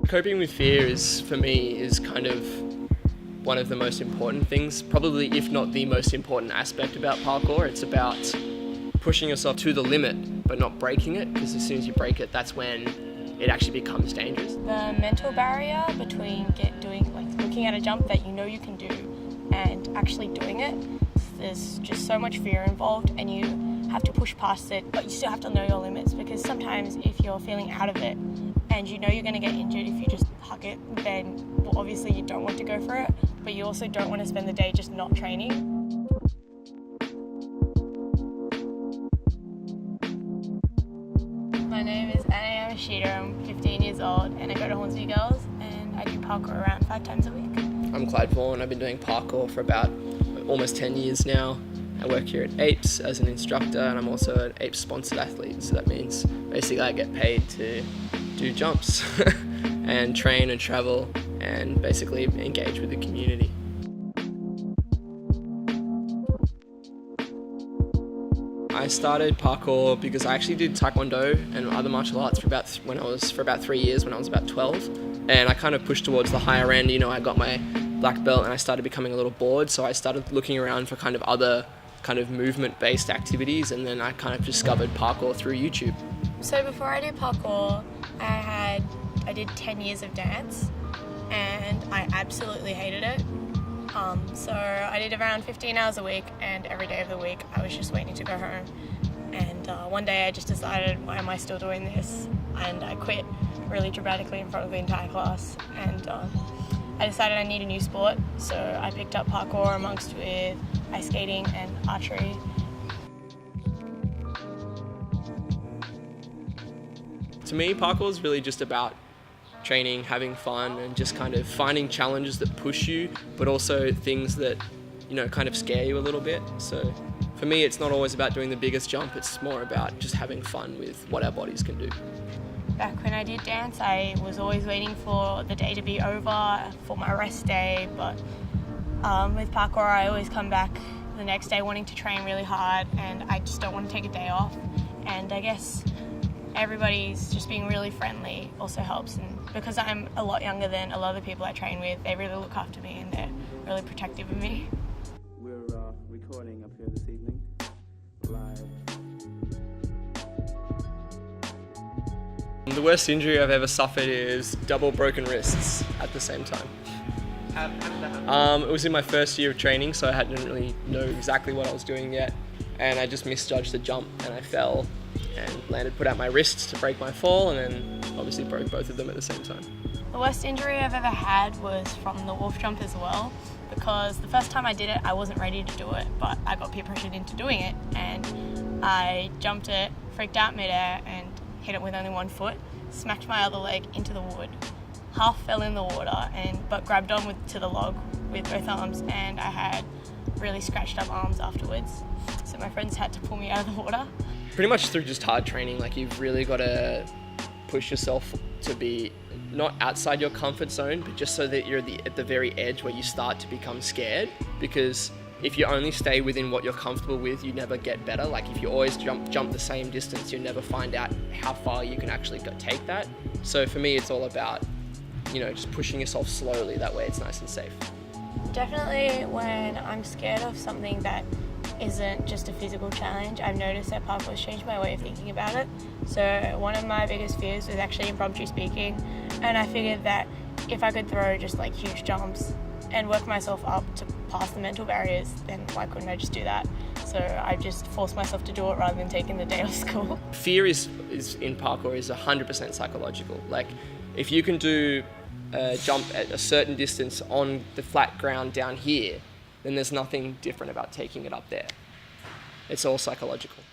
Coping with fear is, for me, is kind of one of the most important things, probably if not the most important aspect about parkour. It's about pushing yourself to the limit but not breaking it, because as soon as you break it, that's when it actually becomes dangerous. The mental barrier between looking at a jump that you know you can do and actually doing it, there's just so much fear involved and you have to push past it, but you still have to know your limits, because sometimes if you're feeling out of it and you know you're going to get injured if you just hug it, then obviously you don't want to go for it, but you also don't want to spend the day just not training. My name is Anna Yamashita, I'm 15 years old and I go to Hornsby Girls and I do parkour around 5 times a week. I'm Clyde Vaughan. I've been doing parkour for about almost 10 years now. I work here at APES as an instructor and I'm also an APES sponsored athlete, so that means basically I get paid to do jumps and train and travel and basically engage with the community. I started parkour because I actually did taekwondo and other martial arts for about 3 years when I was about 12, and I kind of pushed towards the higher end. I got my black belt and I started becoming a little bored, so I started looking around for kind of other kind of movement-based activities, and then I kind of discovered parkour through YouTube. So before I did parkour, I did 10 years of dance and I absolutely hated it. So I did around 15 hours a week, and every day of the week I was just waiting to go home. And one day I just decided, why am I still doing this? And I quit really dramatically in front of the entire class. And I decided I need a new sport, so I picked up parkour amongst with ice skating and archery. To me, parkour is really just about training, having fun, and just kind of finding challenges that push you, but also things that, kind of scare you a little bit. So for me, it's not always about doing the biggest jump, it's more about just having fun with what our bodies can do. Back when I did dance, I was always waiting for the day to be over, for my rest day, but with parkour, I always come back the next day wanting to train really hard, and I just don't want to take a day off. And I guess everybody's just being really friendly also helps, and because I'm a lot younger than a lot of the people I train with, they really look after me and they're really protective of me. We're recording up here this evening, live. The worst injury I've ever suffered is double broken wrists at the same time. How did that happen? It was in my first year of training, so I didn't really know exactly what I was doing yet, and I just misjudged the jump and I fell and put out my wrist to break my fall, and then obviously broke both of them at the same time. The worst injury I've ever had was from the wolf jump as well, because the first time I did it I wasn't ready to do it, but I got peer pressured into doing it and I jumped it, freaked out midair and hit it with only one foot, smacked my other leg into the wood, half fell in the water but grabbed on to the log with both arms, and I had really scratched up arms afterwards, so my friends had to pull me out of the water. Pretty much through just hard training, you've really got to push yourself to be not outside your comfort zone, but just so that you're at the very edge where you start to become scared, because if you only stay within what you're comfortable with, you never get better. If you always jump the same distance, you never find out how far you can actually take that. So for me, it's all about, just pushing yourself slowly, that way it's nice and safe. Definitely when I'm scared of something that isn't just a physical challenge, I've noticed that parkour has changed my way of thinking about it. So one of my biggest fears was actually impromptu speaking, and I figured that if I could throw just huge jumps and work myself up to pass the mental barriers, then why couldn't I just do that? So I just forced myself to do it rather than taking the day off school. Fear is in parkour is 100% psychological. If you can do a jump at a certain distance on the flat ground down here, then there's nothing different about taking it up there. It's all psychological.